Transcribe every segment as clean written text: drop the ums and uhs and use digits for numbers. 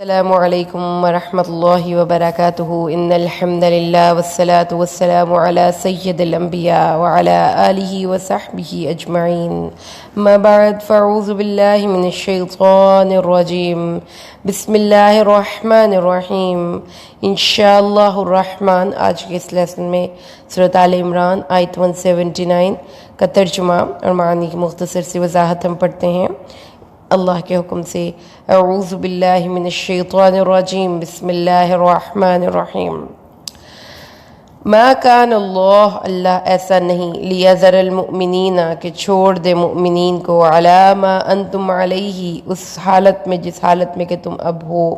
السلام علیکم ورحمۃ اللہ وبرکاتہ ان الحمد للہ والصلاة والسلام علی سید الانبیاء وعلی آلہ وصحبہ اجمعین ما بعد فاعوذ باللہ من الشیطان الرجیم بسم اللہ الرحمن الرحیم انشاءاللہ الرحمن۔ آج کے اس لیسن میں سورۃ آل عمران آیت 179 کا ترجمہ اور معنی کی مختصر سی وضاحت ہم پڑھتے ہیں اللہ کے حکم سے۔ اعوذ باللہ من الشیطان الرجیم بسم اللہ الرحمن الرحیم۔ ما کان اللہ ایسا نہیں لیذر المؤمنین کہ چھوڑ دے مؤمنین کو علی ما انتم علیہ اس حالت میں جس حالت میں کہ تم اب ہو،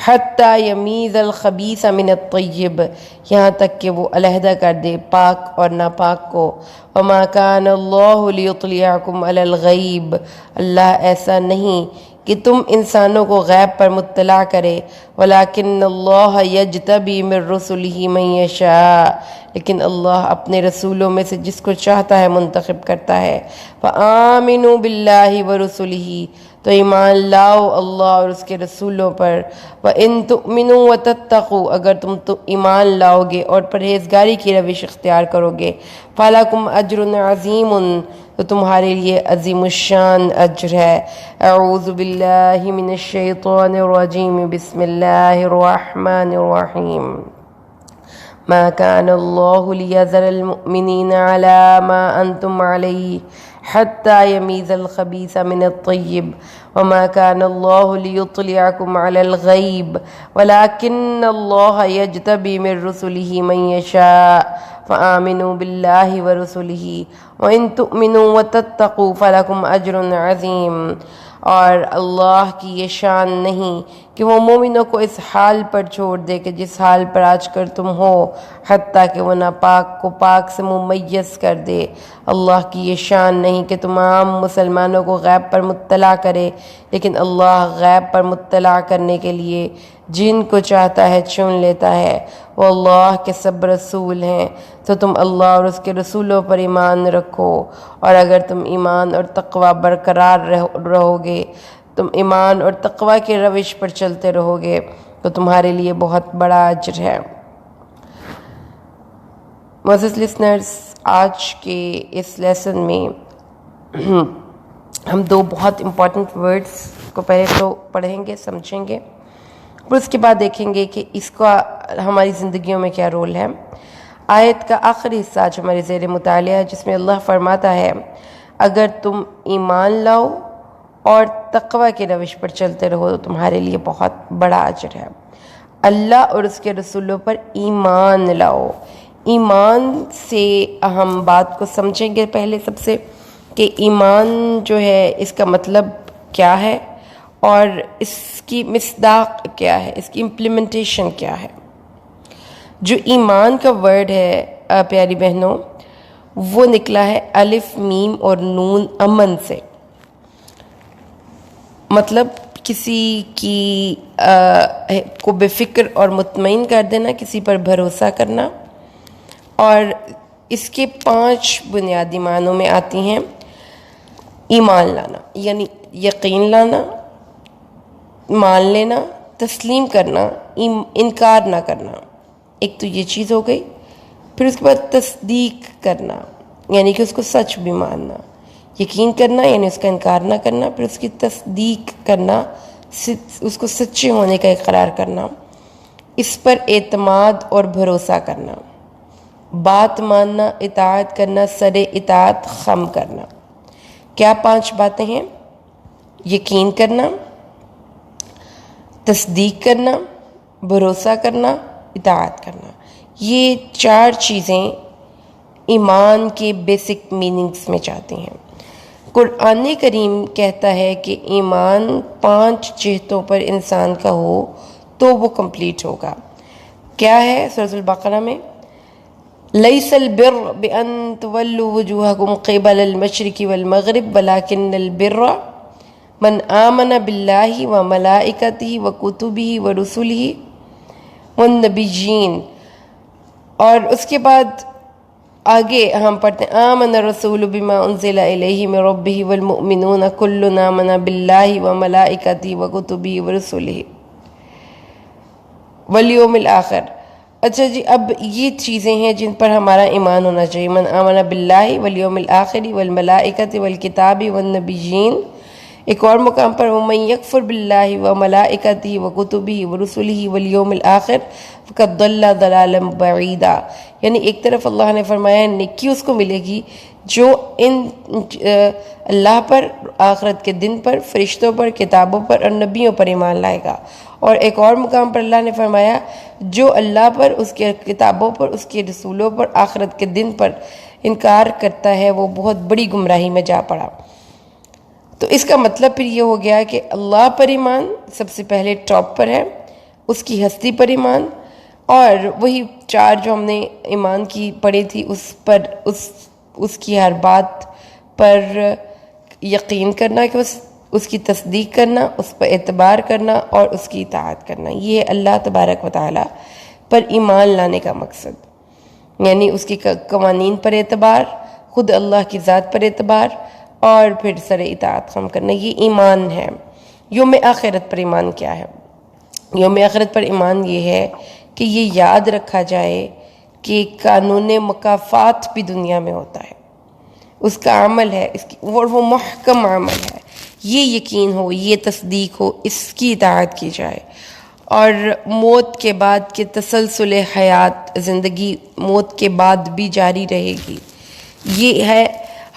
حتی یمیز الخبیث من الطیب یہاں تک کہ وہ علیحدہ کر دے پاک اور ناپاک کو۔ وما کان اللہ لیطلعکم علی الغیب اللہ ایسا نہیں کہ تم انسانوں کو غیب پر مطلع کرے، ولیکن اللہ یجتبی من رسلہ من یشاء لیکن اللہ اپنے رسولوں میں سے جس کو چاہتا ہے منتخب کرتا ہے۔ فآمنوا باللہ ورسلہ تو ایمان لاؤ اللہ اور اس کے رسولوں پر۔ وَإِن تُؤْمِنُوا وَتَتَّقُوا اگر تم تو ایمان لاؤ گے اور پرہیزگاری کی روش اختیار کرو گے، فَلَكُمْ أَجْرٌ عَظِيمٌ تو تمہارے لیے عظیم الشان اجر ہے۔ اعوذ باللہ من الشیطان الرجیم بسم اللہ الرحمن الرحیم۔ ما كان الله ليذر المؤمنين على ما أنتم عليه حتى يميز الخبيث من الطيب وما كان الله ليطلعكم على الغيب ولكن الله يجتبي من رسله من يشاء فآمنوا بالله ورسله وإن تؤمنوا وتتقوا فلكم أجر عظيم۔ اور اللہ کی یہ شان نہیں کہ وہ مومنوں کو اس حال پر چھوڑ دے کہ جس حال پر آج کل تم ہو، حتیٰ کہ وہ ناپاک کو پاک سے ممیز کر دے۔ اللہ کی یہ شان نہیں کہ تمام مسلمانوں کو غیب پر مطلع کرے، لیکن اللہ غیب پر مطلع کرنے کے لیے جن کو چاہتا ہے چن لیتا ہے۔ وہ اللہ کے سب رسول ہیں تو تم اللہ اور اس کے رسولوں پر ایمان رکھو، اور اگر تم ایمان اور تقوی برقرار رہو گے، تم ایمان اور تقوی کے روش پر چلتے رہو گے تو تمہارے لیے بہت بڑا اجر ہے۔ معزز لسنرز، آج کے اس لیسن میں ہم دو بہت امپورٹنٹ ورڈز کو پہلے تو پڑھیں گے، سمجھیں گے، پھر اس کے بعد دیکھیں گے کہ اس کا ہماری زندگیوں میں کیا رول ہے۔ آیت کا آخری حصہ جو ہمارے زیر مطالعہ ہے، جس میں اللہ فرماتا ہے اگر تم ایمان لاؤ اور تقوی کے روش پر چلتے رہو تو تمہارے لیے بہت بڑا اجر ہے۔ اللہ اور اس کے رسولوں پر ایمان لاؤ۔ ایمان سے ہم بات کو سمجھیں گے پہلے سب سے کہ ایمان جو ہے اس کا مطلب کیا ہے اور اس کی مصداق کیا ہے، اس کی امپلیمنٹیشن کیا ہے۔ جو ایمان کا ورڈ ہے پیاری بہنوں، وہ نکلا ہے الف میم اور نون امن سے، مطلب کسی کی کو بے فکر اور مطمئن کر دینا، کسی پر بھروسہ کرنا، اور اس کے 5 بنیادی معنوں میں آتی ہیں۔ ایمان لانا یعنی یقین لانا، مان لینا، تسلیم کرنا، انکار نہ کرنا، ایک تو یہ چیز ہو گئی۔ پھر اس کے بعد تصدیق کرنا یعنی کہ اس کو سچ بھی ماننا، یقین کرنا یعنی اس کا انکار نہ کرنا، پھر اس کی تصدیق کرنا، اس کو سچے ہونے کا اقرار کرنا، اس پر اعتماد اور بھروسہ کرنا، بات ماننا، اطاعت کرنا، سر اطاعت خم کرنا۔ کیا 5 باتیں ہیں؟ یقین کرنا، تصدیق کرنا، بھروسہ کرنا، اطاعت کرنا۔ یہ 4 چیزیں ایمان کے بیسک میننگز میں جاتی ہیں۔ قرآن کریم کہتا ہے کہ ایمان 5 جہتوں پر انسان کا ہو تو وہ کمپلیٹ ہوگا۔ کیا ہے؟ سورۃ البقرہ میں لیس البر بان تولوا وجوہکم قبل المشرق والمغرب ولکن البر من آمن باللہ وملائکتہ وکتبہ ورسلہ والنبیین۔ اور اس کے بعد آگے ہم پڑھتے ہیں آمن الرسول بما انزل الیہ من ربہ والمؤمنون کل آمن باللہ وملائکتہ وکتبہ ورسلہ۔ والیوم الآخر. اچھا جی، اب یہ چیزیں ہیں جن پر ہمارا ایمان ہونا چاہیے. من آمن باللہ والیوم الآخر والملائکۃ والکتاب والنبیین. ایک اور مقام پر ومن یکفر باللہ وملائکتہ وکتبہ ورسلہ والیوم الآخر فقد ضل ضلالا بعیدا. یعنی ایک طرف اللہ نے فرمایا نیکی اس کو ملے گی جو ان اللہ پر، آخرت کے دن پر، فرشتوں پر، کتابوں پر اور نبیوں پر ایمان لائے گا. اور ایک اور مقام پر اللہ نے فرمایا جو اللہ پر، اس کے کتابوں پر، اس کے رسولوں پر، آخرت کے دن پر انکار کرتا ہے وہ بہت بڑی گمراہی میں جا پڑا. تو اس کا مطلب پھر یہ ہو گیا کہ اللہ پر ایمان سب سے پہلے ٹاپ پر ہے، اس کی ہستی پر ایمان، اور وہی چار جو ہم نے ایمان کی پڑھی تھی اس پر، اس کی ہر بات پر یقین کرنا، کہ اس کی تصدیق کرنا، اس پر اعتبار کرنا اور اس کی اطاعت کرنا. یہ ہے اللہ تبارک و تعالیٰ پر ایمان لانے کا مقصد. یعنی اس کی قوانین پر اعتبار، خود اللہ کی ذات پر اعتبار، اور پھر سر اطاعت خم کرنا. یہ ایمان ہے. یوم آخرت پر ایمان کیا ہے؟ یوم آخرت پر ایمان یہ ہے کہ یہ یاد رکھا جائے کہ قانون مکافات بھی دنیا میں ہوتا ہے، اس کا عمل ہے، اس کی وہ محکم عمل ہے. یہ یقین ہو، یہ تصدیق ہو، اس کی اطاعت کی جائے. اور موت کے بعد کے تسلسل حیات، زندگی موت کے بعد بھی جاری رہے گی. یہ ہے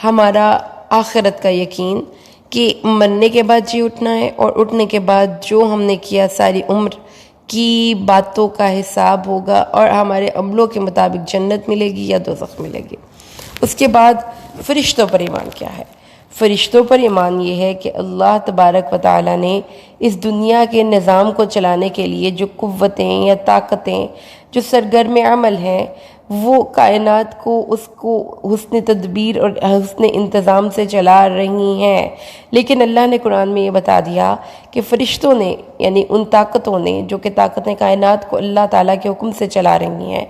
ہمارا آخرت کا یقین کہ مرنے کے بعد جی اٹھنا ہے، اور اٹھنے کے بعد جو ہم نے کیا ساری عمر کی باتوں کا حساب ہوگا، اور ہمارے عملوں کے مطابق جنت ملے گی یا دوزخ ملے گی. اس کے بعد فرشتوں پر ایمان کیا ہے؟ فرشتوں پر ایمان یہ ہے کہ اللہ تبارک و تعالیٰ نے اس دنیا کے نظام کو چلانے کے لیے جو قوتیں یا طاقتیں جو سرگرم عمل ہیں، وہ کائنات کو اس کو حسن تدبیر اور حسن انتظام سے چلا رہی ہیں. لیکن اللہ نے قرآن میں یہ بتا دیا کہ فرشتوں نے، یعنی ان طاقتوں نے جو کہ طاقتیں کائنات کو اللہ تعالیٰ کے حکم سے چلا رہی ہیں،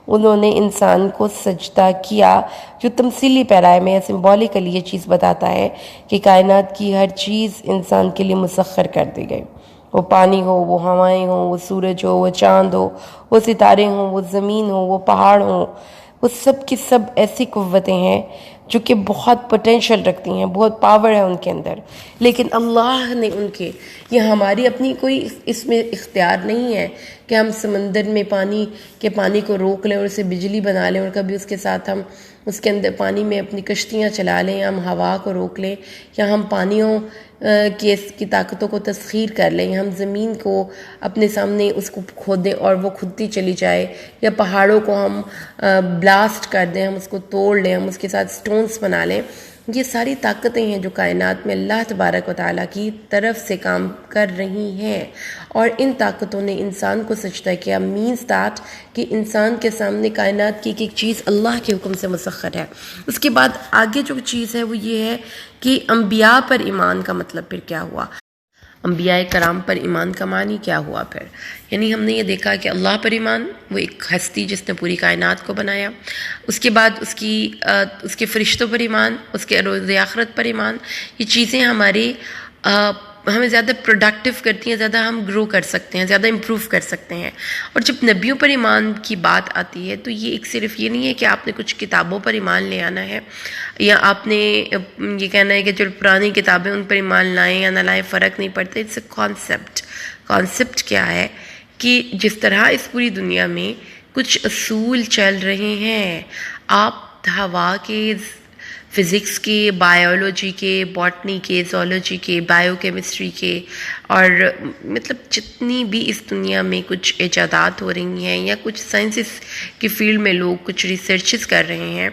انہوں نے انسان کو سجدہ کیا، جو تمثیلی پیرائے میں سمبولیکلی یہ چیز بتاتا ہے کہ کائنات کی ہر چیز انسان کے لیے مسخر کر دی گئی. وہ پانی ہو، وہ ہوائیں ہوں، وہ سورج ہو، وہ چاند ہو، وہ ستارے ہوں، وہ زمین ہو، وہ پہاڑ ہوں، وہ سب کی سب ایسی قوتیں ہیں جو کہ بہت پوٹینشل رکھتی ہیں، بہت پاور ہے ان کے اندر. لیکن اللہ نے ان کے، یہ ہماری اپنی کوئی اس میں اختیار نہیں ہے کہ ہم سمندر میں پانی کو روک لیں اور اسے بجلی بنا لیں، اور کبھی اس کے ساتھ ہم اس کے اندر پانی میں اپنی کشتیاں چلا لیں، یا ہم ہوا کو روک لیں، یا ہم پانیوں کی طاقتوں کو تسخیر کر لیں، ہم زمین کو اپنے سامنے اس کو کھودیں اور وہ کھدتی چلی جائے، یا پہاڑوں کو ہم بلاسٹ کر دیں، ہم اس کو توڑ لیں، ہم اس کے ساتھ سٹونز بنا لیں. یہ ساری طاقتیں ہیں جو کائنات میں اللہ تبارک و تعالیٰ کی طرف سے کام کر رہی ہیں، اور ان طاقتوں نے انسان کو سجدہ کیا. مینز دیٹ کہ انسان کے سامنے کائنات کی ایک چیز اللہ کے حکم سے مسخر ہے. اس کے بعد آگے جو چیز ہے وہ یہ ہے کہ انبیاء پر ایمان کا مطلب پھر کیا ہوا؟ انبیاء کرام پر ایمان کا معنی کیا ہوا پھر؟ یعنی ہم نے یہ دیکھا کہ اللہ پر ایمان، وہ ایک ہستی جس نے پوری کائنات کو بنایا. اس کے بعد اس کے فرشتوں پر ایمان، اس کے روز آخرت پر ایمان. یہ چیزیں ہمیں زیادہ پروڈکٹیو کرتی ہیں، زیادہ ہم گرو کر سکتے ہیں، زیادہ امپروو کر سکتے ہیں. اور جب نبیوں پر ایمان کی بات آتی ہے تو یہ صرف یہ نہیں ہے کہ آپ نے کچھ کتابوں پر ایمان لے آنا ہے، یا آپ نے یہ کہنا ہے کہ جو پرانی کتابیں ان پر ایمان لائیں یا نہ لائیں فرق نہیں پڑتا. اٹس اے کانسیپٹ کیا ہے کہ جس طرح اس پوری دنیا میں کچھ اصول چل رہے ہیں، آپ ہوا کے، فزکس کے، بائیولوجی کے، باٹنی کے، زولوجی کے، بائیو کیمسٹری کے، اور مطلب جتنی بھی اس دنیا میں کچھ ایجادات ہو رہی ہیں یا کچھ سائنسز کی فیلڈ میں لوگ کچھ ریسرچز کر رہے ہیں،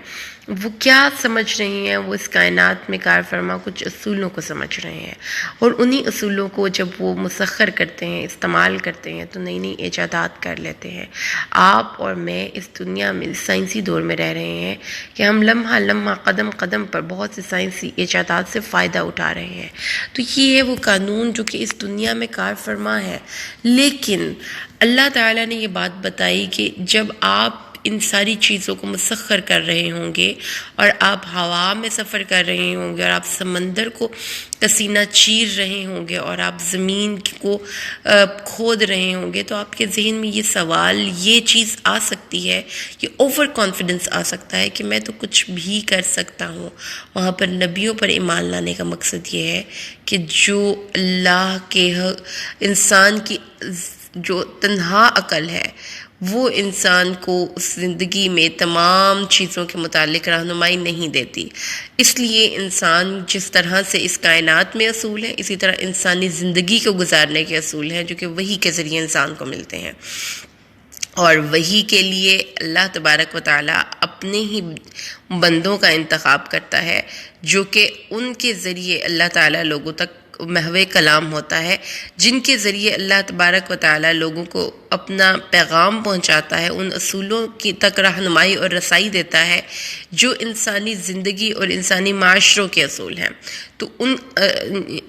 وہ کیا سمجھ رہے ہیں؟ وہ اس کائنات میں کار فرما کچھ اصولوں کو سمجھ رہے ہیں، اور انہی اصولوں کو جب وہ مسخر کرتے ہیں، استعمال کرتے ہیں، تو نئی نئی ایجادات کر لیتے ہیں. آپ اور میں اس دنیا میں سائنسی دور میں رہ رہے ہیں کہ ہم لمحہ لمحہ قدم قدم پر بہت سے سائنسی ایجادات سے فائدہ اٹھا رہے ہیں. تو یہ ہے وہ قانون جو کہ اس دنیا میں کار فرما ہے. لیکن اللہ تعالیٰ نے یہ بات بتائی کہ جب آپ ان ساری چیزوں کو مسخر کر رہے ہوں گے اور آپ ہوا میں سفر کر رہے ہوں گے اور آپ سمندر کو کسینہ چیر رہے ہوں گے اور آپ زمین کو کھود رہے ہوں گے، تو آپ کے ذہن میں یہ سوال، یہ چیز آ سکتی ہے، یہ اوور کانفیڈنس آ سکتا ہے کہ میں تو کچھ بھی کر سکتا ہوں۔ وہاں پر نبیوں پر ایمان لانے کا مقصد یہ ہے کہ جو اللہ کے انسان کی جو تنہا عقل ہے وہ انسان کو اس زندگی میں تمام چیزوں کے متعلق رہنمائی نہیں دیتی۔ اس لیے انسان جس طرح سے اس کائنات میں اصول ہے، اسی طرح انسانی زندگی کو گزارنے کے اصول ہیں جو کہ وحی کے ذریعے انسان کو ملتے ہیں، اور وحی کے لیے اللہ تبارک و تعالیٰ اپنے ہی بندوں کا انتخاب کرتا ہے جو کہ ان کے ذریعے اللہ تعالیٰ لوگوں تک محو کلام ہوتا ہے، جن کے ذریعے اللہ تبارک و تعالیٰ لوگوں کو اپنا پیغام پہنچاتا ہے، ان اصولوں کی تک رہنمائی اور رسائی دیتا ہے جو انسانی زندگی اور انسانی معاشروں کے اصول ہیں۔ تو ان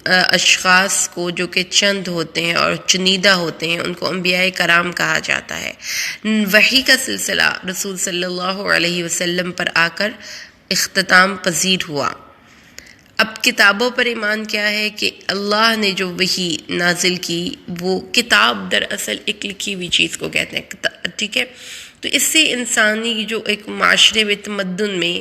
اشخاص کو جو کہ چند ہوتے ہیں اور چنیدہ ہوتے ہیں، ان کو انبیاء کرام کہا جاتا ہے۔ وحی کا سلسلہ رسول صلی اللہ علیہ وسلم پر آ کر اختتام پذیر ہوا۔ اب کتابوں پر ایمان کیا ہے کہ اللہ نے جو وحی نازل کی، وہ کتاب دراصل ایک لکھی ہوئی چیز کو کہتے ہیں، ٹھیک ہے؟ تو اس سے انسانی جو ایک معاشرے میں تمدن میں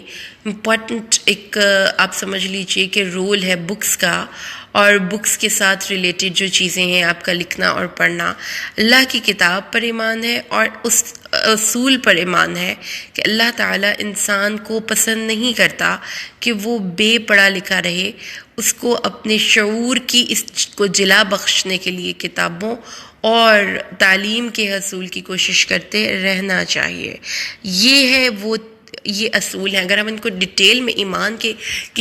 امپورٹنٹ ایک آپ سمجھ لیجئے کہ رول ہے بکس کا، اور بکس کے ساتھ ریلیٹڈ جو چیزیں ہیں آپ کا لکھنا اور پڑھنا۔ اللہ کی کتاب پر ایمان ہے اور اس اصول پر ایمان ہے کہ اللہ تعالیٰ انسان کو پسند نہیں کرتا کہ وہ بے پڑھا لکھا رہے، اس کو اپنے شعور کی اس کو جلا بخشنے کے لیے کتابوں اور تعلیم کے حصول کی کوشش کرتے رہنا چاہیے۔ یہ اصول ہیں۔ اگر ہم ان کو ڈیٹیل میں ایمان کے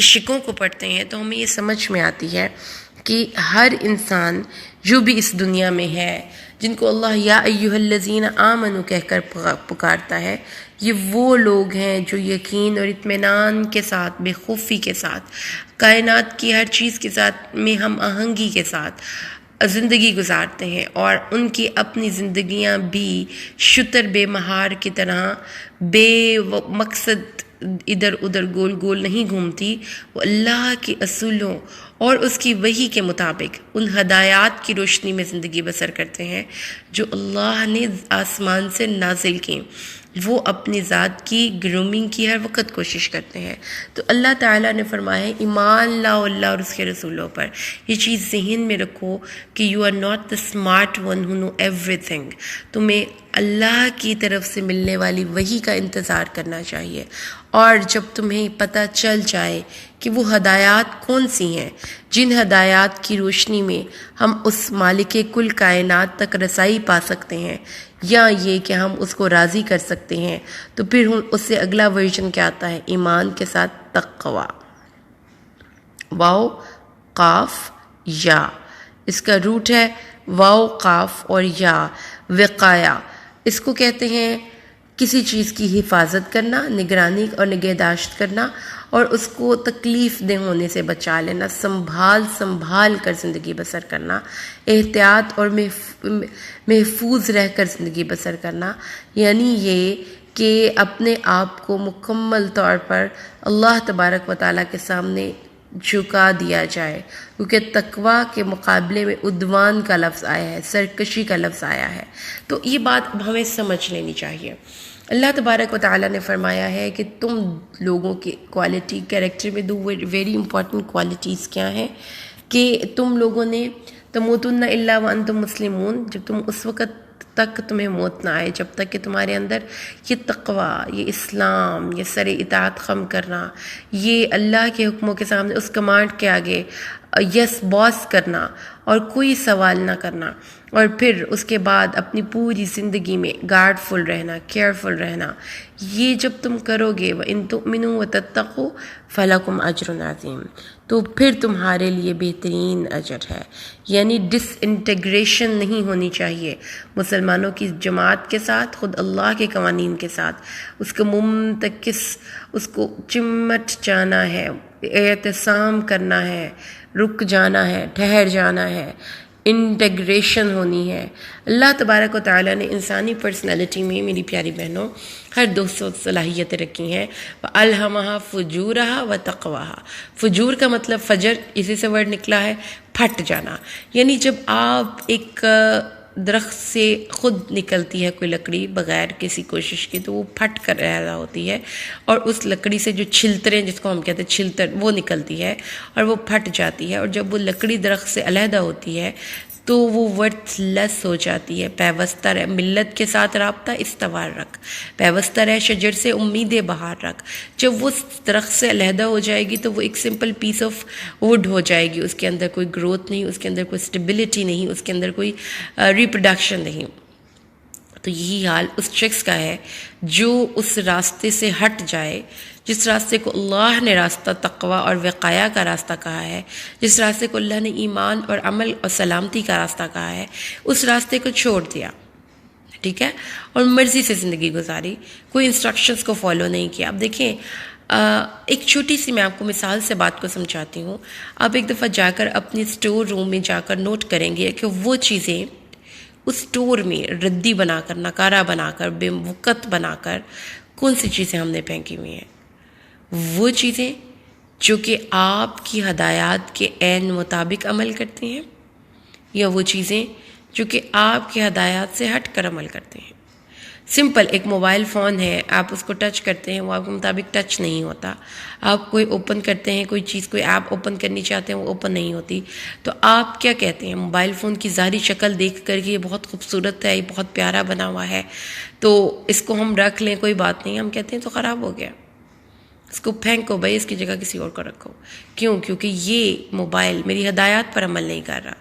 شقوں کو پڑھتے ہیں تو ہمیں یہ سمجھ میں آتی ہے کہ ہر انسان جو بھی اس دنیا میں ہے، جن کو اللہ یا ایھا الذین آمنوا کہہ کر پکارتا ہے، یہ وہ لوگ ہیں جو یقین اور اطمینان کے ساتھ، بے خوفی کے ساتھ، کائنات کی ہر چیز کے ساتھ میں ہم آہنگی کے ساتھ زندگی گزارتے ہیں، اور ان کی اپنی زندگیاں بھی شتر بے مہار کی طرح بے مقصد ادھر ادھر گول گول نہیں گھومتی۔ وہ اللہ کے اصولوں اور اس کی وحی کے مطابق ان ہدایات کی روشنی میں زندگی بسر کرتے ہیں جو اللہ نے آسمان سے نازل کی۔ وہ اپنی ذات کی گرومنگ کی ہر وقت کوشش کرتے ہیں۔ تو اللہ تعالیٰ نے فرمایا ہے ایمان لاؤ اللہ اور اس کے رسولوں پر۔ یہ چیز ذہن میں رکھو کہ you are not the smart one who know ایوری تھنگ۔ تمہیں اللہ کی طرف سے ملنے والی وحی کا انتظار کرنا چاہیے، اور جب تمہیں پتہ چل جائے کہ وہ ہدایات کون سی ہیں جن ہدایات کی روشنی میں ہم اس مالک کل کائنات تک رسائی پا سکتے ہیں، یا یہ کہ ہم اس کو راضی کر سکتے ہیں، تو پھر اس سے اگلا ورژن کیا آتا ہے؟ ایمان کے ساتھ تقوی، واو قاف یا، اس کا روٹ ہے واو قاف اور یا، وقایا۔ اس کو کہتے ہیں کسی چیز کی حفاظت کرنا، نگرانی اور نگہداشت کرنا، اور اس کو تکلیف دہ ہونے سے بچا لینا، سنبھال کر زندگی بسر کرنا، احتیاط اور محفوظ رہ کر زندگی بسر کرنا، یعنی یہ کہ اپنے آپ کو مکمل طور پر اللہ تبارک و تعالیٰ کے سامنے جھکا دیا جائے، کیونکہ تقوی کے مقابلے میں عدوان کا لفظ آیا ہے، سرکشی کا لفظ آیا ہے۔ تو یہ بات ہمیں سمجھ لینی چاہیے۔ اللہ تبارک و تعالیٰ نے فرمایا ہے کہ تم لوگوں کی کوالٹی، کیریکٹر میں دو ویری امپورٹنٹ کوالٹیز کیا ہیں کہ تم لوگوں نے تموتن الا وانتم مسلمون، جب تم اس وقت تک تمہیں موت نہ آئے جب تک کہ تمہارے اندر یہ تقوی، یہ اسلام، یہ سر اطاعت خم کرنا، یہ اللہ کے حکموں کے سامنے اس کمانڈ کے آگے یس باس کرنا اور کوئی سوال نہ کرنا، اور پھر اس کے بعد اپنی پوری زندگی میں گارڈ فل رہنا، کیئرفل رہنا، یہ جب تم کرو گے وَإِن تُؤْمِنُوا وَتَتَّقُوا فَلَكُمْ أَجْرٌ عَظِيمٌ، تو پھر تمہارے لیے بہترین اجر ہے۔ یعنی ڈس انٹیگریشن نہیں ہونی چاہیے مسلمانوں کی جماعت کے ساتھ، خود اللہ کے قوانین کے ساتھ، اس کو منتکس، اس کو چمٹ جانا ہے، اعتصام کرنا ہے، رک جانا ہے، ٹھہر جانا ہے، انٹیگریشن ہونی ہے۔ اللہ تبارک و تعالیٰ نے انسانی پرسنالٹی میں میری پیاری بہنوں ہر 200 صلاحیتیں رکھی ہیں۔ وَأَلْهَمَهَا فُجُورَهَا وَتَقْوَاهَا، فجور کا مطلب فجر، اسی سے ورڈ نکلا ہے، پھٹ جانا، یعنی جب آپ ایک درخت سے خود نکلتی ہے کوئی لکڑی بغیر کسی کوشش کے تو وہ پھٹ کر پیدا ہوتی ہے، اور اس لکڑی سے جو چھلتریں، جس کو ہم کہتے ہیں چھلتر، وہ نکلتی ہے اور وہ پھٹ جاتی ہے، اور جب وہ لکڑی درخت سے علیحدہ ہوتی ہے تو وہ ورتھ لیس ہو جاتی ہے۔ پیوستہ رہ ملت کے ساتھ رابطہ استوار رکھ، پیوستہ رہ شجر سے امیدیں بہار رکھ۔ جب وہ درخت سے علیحدہ ہو جائے گی تو وہ ایک سمپل پیس آف ووڈ ہو جائے گی، اس کے اندر کوئی گروتھ نہیں، اس کے اندر کوئی اسٹیبلٹی نہیں، اس کے اندر کوئی ریپروڈکشن نہیں۔ تو یہی حال اس شخص کا ہے جو اس راستے سے ہٹ جائے، جس راستے کو اللہ نے راستہ تقوی اور وقایا کا راستہ کہا ہے، جس راستے کو اللہ نے ایمان اور عمل اور سلامتی کا راستہ کہا ہے، اس راستے کو چھوڑ دیا، ٹھیک ہے، اور مرضی سے زندگی گزاری، کوئی انسٹرکشنز کو فالو نہیں کیا۔ اب دیکھیں، ایک چھوٹی سی میں آپ کو مثال سے بات کو سمجھاتی ہوں۔ آپ ایک دفعہ جا کر اپنی اسٹور روم میں جا کر نوٹ کریں گے کہ وہ چیزیں اس اسٹور میں ردی بنا کر، نکارہ بنا کر، بے وقت بنا کر کون سی چیزیں ہم نے پھینکی ہوئی ہیں؟ وہ چیزیں جو کہ آپ کی ہدایات کے عین مطابق عمل کرتے ہیں، یا وہ چیزیں جو کہ آپ کی ہدایات سے ہٹ کر عمل کرتے ہیں؟ سمپل، ایک موبائل فون ہے، آپ اس کو ٹچ کرتے ہیں، وہ آپ کے مطابق ٹچ نہیں ہوتا۔ آپ کوئی اوپن کرتے ہیں، کوئی چیز، کوئی ایپ اوپن کرنی چاہتے ہیں، وہ اوپن نہیں ہوتی، تو آپ کیا کہتے ہیں؟ موبائل فون کی ظاہری شکل دیکھ کر کے یہ بہت خوبصورت ہے، یہ بہت پیارا بنا ہوا ہے، تو اس کو ہم رکھ لیں، کوئی بات نہیں، ہم کہتے ہیں تو خراب ہو گیا، اس کو پھینکو بھائی، اس کی جگہ کسی اور کو رکھو۔ کیوں؟ کیونکہ یہ موبائل میری ہدایات پر عمل نہیں کر رہا،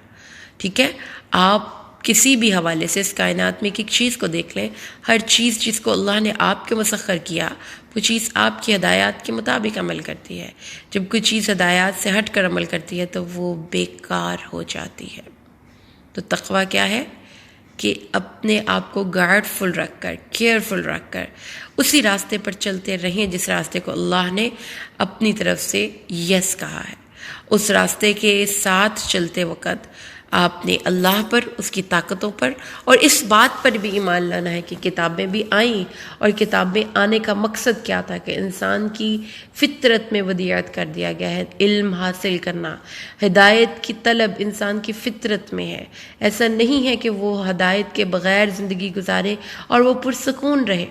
ٹھیک ہے؟ آپ کسی بھی حوالے سے اس کائنات میں ایک چیز کو دیکھ لیں، ہر چیز جس کو اللہ نے آپ کے مسخر کیا، وہ چیز آپ کی ہدایات کے مطابق عمل کرتی ہے۔ جب کوئی چیز ہدایات سے ہٹ کر عمل کرتی ہے تو وہ بیکار ہو جاتی ہے۔ تو تقویٰ کیا ہے؟ کہ اپنے آپ کو گارڈ فل رکھ کر، کیئرفل رکھ کر اسی راستے پر چلتے رہیں جس راستے کو اللہ نے اپنی طرف سے یس کہا ہے۔ اس راستے کے ساتھ چلتے وقت آپ نے اللہ پر، اس کی طاقتوں پر، اور اس بات پر بھی ایمان لانا ہے کہ کتابیں بھی آئیں، اور کتابیں آنے کا مقصد کیا تھا کہ انسان کی فطرت میں ودیعت کر دیا گیا ہے علم حاصل کرنا، ہدایت کی طلب انسان کی فطرت میں ہے۔ ایسا نہیں ہے کہ وہ ہدایت کے بغیر زندگی گزارے اور وہ پرسکون رہے۔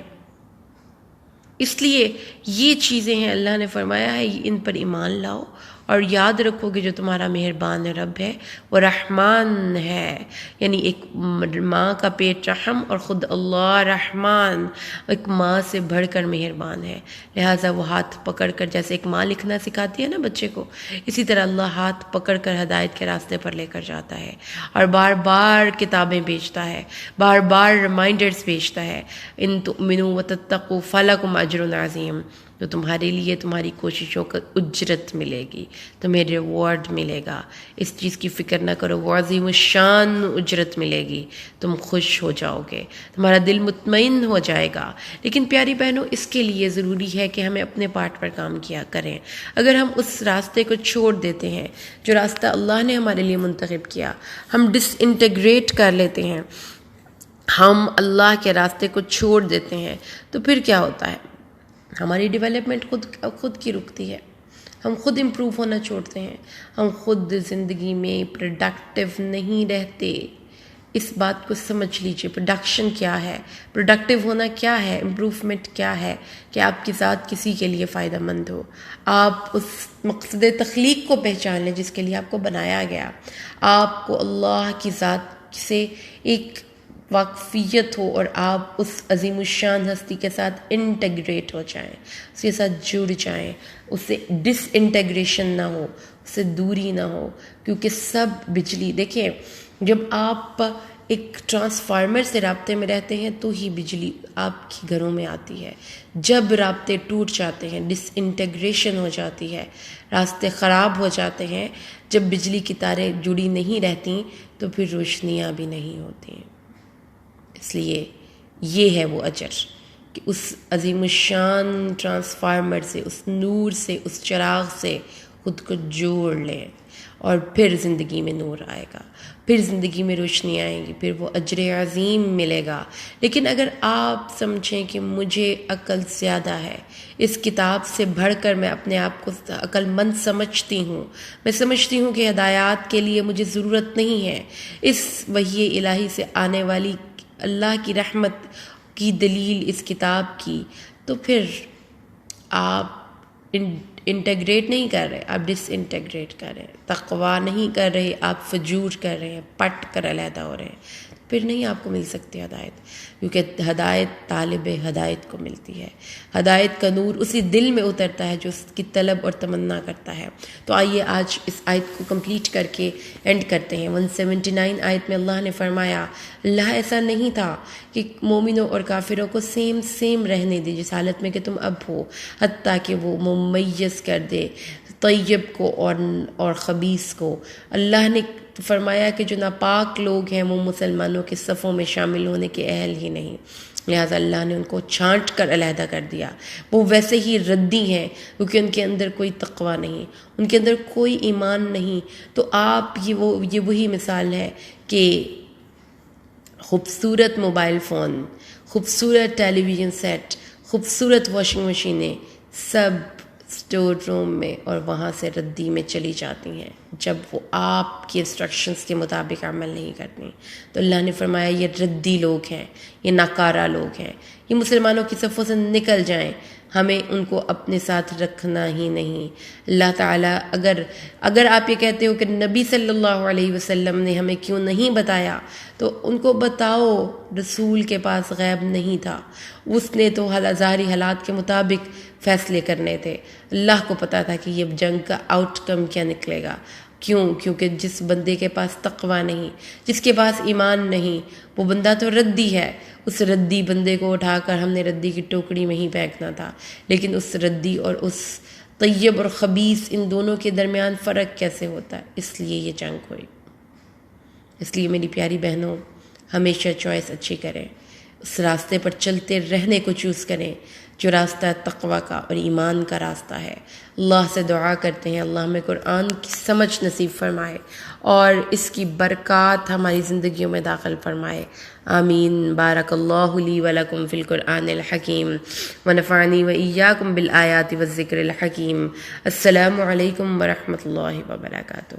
اس لیے یہ چیزیں ہیں، اللہ نے فرمایا ہے ان پر ایمان لاؤ، اور یاد رکھو کہ جو تمہارا مہربان رب ہے وہ رحمان ہے، یعنی ایک ماں کا پیٹ رحم، اور خود اللہ رحمان، ایک ماں سے بڑھ کر مہربان ہے۔ لہٰذا وہ ہاتھ پکڑ کر، جیسے ایک ماں لکھنا سکھاتی ہے نا بچے کو، اسی طرح اللہ ہاتھ پکڑ کر ہدایت کے راستے پر لے کر جاتا ہے، اور بار بار کتابیں بھیجتا ہے، بار بار ریمائنڈرز بھیجتا ہے۔ ان تؤمنوا وتتقوا فلکم اجر عظیم، تو تمہارے لیے تمہاری کوششوں کا اجرت ملے گی، تمہیں ریوارڈ ملے گا، اس چیز کی فکر نہ کرو، وہ عظیم الشان اجرت ملے گی، تم خوش ہو جاؤ گے، تمہارا دل مطمئن ہو جائے گا۔ لیکن پیاری بہنوں، اس کے لیے ضروری ہے کہ ہمیں اپنے پارٹ پر کام کیا کریں۔ اگر ہم اس راستے کو چھوڑ دیتے ہیں جو راستہ اللہ نے ہمارے لیے منتخب کیا، ہم ڈس انٹیگریٹ کر لیتے ہیں، ہم اللہ کے راستے کو چھوڑ دیتے ہیں، تو پھر کیا ہوتا ہے؟ ہماری ڈیولپمنٹ خود کی رکتی ہے، ہم خود امپروو ہونا چھوڑتے ہیں، ہم خود زندگی میں پروڈکٹیو نہیں رہتے۔ اس بات کو سمجھ لیجئے، پروڈکشن کیا ہے، پروڈکٹیو ہونا کیا ہے، امپروومنٹ کیا ہے، کہ آپ کی ذات کسی کے لیے فائدہ مند ہو، آپ اس مقصد تخلیق کو پہچان لیں جس کے لیے آپ کو بنایا گیا، آپ کو اللہ کی ذات سے ایک واقفیت ہو، اور آپ اس عظیم الشان ہستی کے ساتھ انٹیگریٹ ہو جائیں، اس کے ساتھ جڑ جائیں، اس سے ڈس انٹیگریشن نہ ہو، اس سے دوری نہ ہو، کیونکہ سب بجلی، دیکھیں جب آپ ایک ٹرانسفارمر سے رابطے میں رہتے ہیں تو ہی بجلی آپ کے گھروں میں آتی ہے۔ جب رابطے ٹوٹ جاتے ہیں، ڈس انٹیگریشن ہو جاتی ہے، راستے خراب ہو جاتے ہیں، جب بجلی کی تاریں جڑی نہیں رہتی تو پھر روشنیاں بھی نہیں ہوتی ہیں۔ اس لیے یہ ہے وہ اجر کہ اس عظیم الشان ٹرانسفارمر سے، اس نور سے، اس چراغ سے خود کو جوڑ لیں، اور پھر زندگی میں نور آئے گا، پھر زندگی میں روشنی آئے گی، پھر وہ اجر عظیم ملے گا۔ لیکن اگر آپ سمجھیں کہ مجھے عقل زیادہ ہے، اس کتاب سے بڑھ کر میں اپنے آپ کو عقل مند سمجھتی ہوں، میں سمجھتی ہوں کہ ہدایات کے لیے مجھے ضرورت نہیں ہے، اس وحی الہی سے آنے والی اللہ کی رحمت کی دلیل اس کتاب کی، تو پھر آپ انٹیگریٹ نہیں کر رہے، آپ ڈس انٹیگریٹ کر رہے ہیں، تقویٰ نہیں کر رہے، آپ فجور کر رہے ہیں، پٹ کر علیحدہ ہو رہے ہیں، پھر نہیں آپ کو مل سکتی ہدایت، کیونکہ ہدایت طالب ہدایت کو ملتی ہے، ہدایت کا نور اسی دل میں اترتا ہے جو اس کی طلب اور تمنا کرتا ہے۔ تو آئیے آج اس آیت کو کمپلیٹ کر کے اینڈ کرتے ہیں۔ 179 آیت میں اللہ نے فرمایا، اللہ ایسا نہیں تھا کہ مومنوں اور کافروں کو سیم رہنے دے جس حالت میں کہ تم اب ہو، حتیٰ کہ وہ ممیز کر دے طیب کو اور خبیث کو۔ اللہ نے فرمایا کہ جو ناپاک لوگ ہیں وہ مسلمانوں کے صفوں میں شامل ہونے کے اہل ہی نہیں، لہٰذا اللہ نے ان کو چھانٹ کر علیحدہ کر دیا، وہ ویسے ہی ردی ہیں کیونکہ ان کے اندر کوئی تقویٰ نہیں، ان کے اندر کوئی ایمان نہیں۔ تو آپ یہ وہی مثال ہے کہ خوبصورت موبائل فون، خوبصورت ٹیلی ویژن سیٹ، خوبصورت واشنگ مشینیں سب اسٹور روم میں اور وہاں سے ردی میں چلی جاتی ہیں جب وہ آپ کی انسٹرکشنز کے مطابق عمل نہیں کرتی۔ تو اللہ نے فرمایا یہ ردی لوگ ہیں، یہ ناکارہ لوگ ہیں، یہ مسلمانوں کی صفوں سے نکل جائیں، ہمیں ان کو اپنے ساتھ رکھنا ہی نہیں۔ اللہ تعالیٰ اگر آپ یہ کہتے ہو کہ نبی صلی اللہ علیہ وسلم نے ہمیں کیوں نہیں بتایا، تو ان کو بتاؤ، رسول کے پاس غیب نہیں تھا، اس نے تو ظاہری حالات کے مطابق فیصلے کرنے تھے، اللہ کو پتا تھا کہ یہ جنگ کا آؤٹ کم کیا نکلے گا۔ کیونکہ جس بندے کے پاس تقویٰ نہیں، جس کے پاس ایمان نہیں، وہ بندہ تو ردی ہے، اس ردی بندے کو اٹھا کر ہم نے ردی کی ٹوکری میں ہی پھینکنا تھا۔ لیکن اس ردی اور اس طیب اور خبیث ان دونوں کے درمیان فرق کیسے ہوتا ہے؟ اس لیے یہ جنگ ہوئی۔ اس لیے میری پیاری بہنوں، ہمیشہ چوائس اچھی کریں، اس راستے پر چلتے رہنے کو چوز کریں جو راستہ تقویٰ کا اور ایمان کا راستہ ہے۔ اللہ سے دعا کرتے ہیں اللہ ہمیں قرآن کی سمجھ نصیب فرمائے اور اس کی برکات ہماری زندگیوں میں داخل فرمائے، آمین۔ بارک اللہ لی ولکم فی القرآن الحکیم ونفعنی وإیاکم بالآیات والذکر الحکیم۔ السلام علیکم ورحمۃ اللہ وبرکاتہ۔